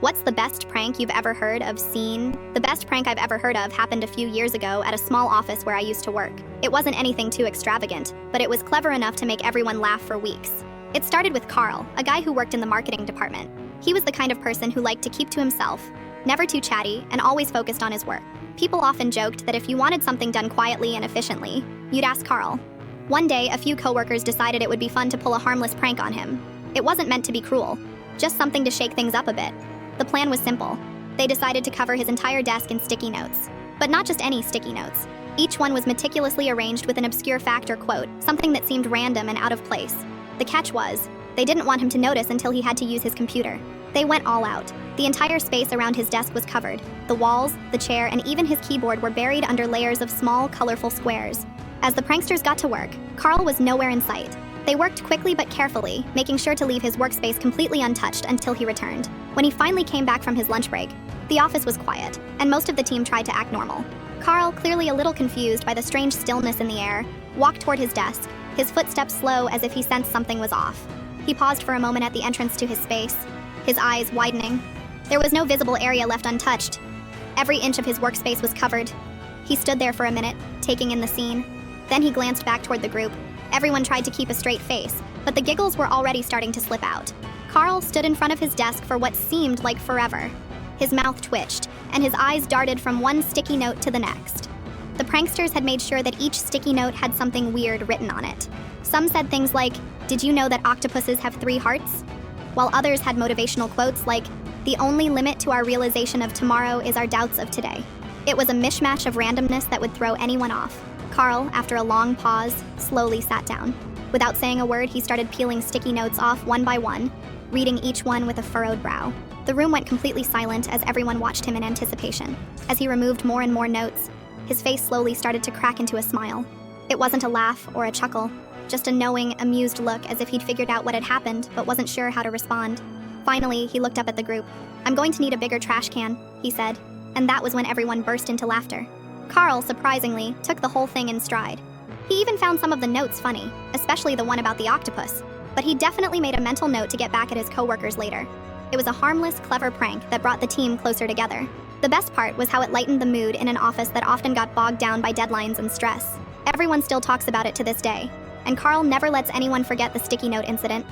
What's the best prank you've ever heard of, seen? The best prank I've ever heard of happened a few years ago at a small office where I used to work. It wasn't anything too extravagant, but it was clever enough to make everyone laugh for weeks. It started with Carl, a guy who worked in the marketing department. He was the kind of person who liked to keep to himself, never too chatty, and always focused on his work. People often joked that if you wanted something done quietly and efficiently, you'd ask Carl. One day, a few coworkers decided it would be fun to pull a harmless prank on him. It wasn't meant to be cruel, just something to shake things up a bit. The plan was simple. They decided to cover his entire desk in sticky notes. But not just any sticky notes. Each one was meticulously arranged with an obscure fact or quote, something that seemed random and out of place. The catch was, they didn't want him to notice until he had to use his computer. They went all out. The entire space around his desk was covered. The walls, the chair, and even his keyboard were buried under layers of small, colorful squares. As the pranksters got to work, Carl was nowhere in sight. They worked quickly but carefully, making sure to leave his workspace completely untouched until he returned. When he finally came back from his lunch break, the office was quiet, and most of the team tried to act normal. Carl, clearly a little confused by the strange stillness in the air, walked toward his desk, his footsteps slow as if he sensed something was off. He paused for a moment at the entrance to his space, his eyes widening. There was no visible area left untouched. Every inch of his workspace was covered. He stood there for a minute, taking in the scene. Then he glanced back toward the group. Everyone tried to keep a straight face, but the giggles were already starting to slip out. Carl stood in front of his desk for what seemed like forever. His mouth twitched, and his eyes darted from one sticky note to the next. The pranksters had made sure that each sticky note had something weird written on it. Some said things like, "Did you know that octopuses have 3 hearts?" While others had motivational quotes like, "The only limit to our realization of tomorrow is our doubts of today." It was a mishmash of randomness that would throw anyone off. Carl, after a long pause, slowly sat down. Without saying a word, he started peeling sticky notes off one by one, reading each one with a furrowed brow. The room went completely silent as everyone watched him in anticipation. As he removed more and more notes, his face slowly started to crack into a smile. It wasn't a laugh or a chuckle, just a knowing, amused look as if he'd figured out what had happened but wasn't sure how to respond. Finally, he looked up at the group. "I'm going to need a bigger trash can," he said, and that was when everyone burst into laughter. Carl, surprisingly, took the whole thing in stride. He even found some of the notes funny, especially the one about the octopus, but he definitely made a mental note to get back at his coworkers later. It was a harmless, clever prank that brought the team closer together. The best part was how it lightened the mood in an office that often got bogged down by deadlines and stress. Everyone still talks about it to this day, and Carl never lets anyone forget the sticky note incident.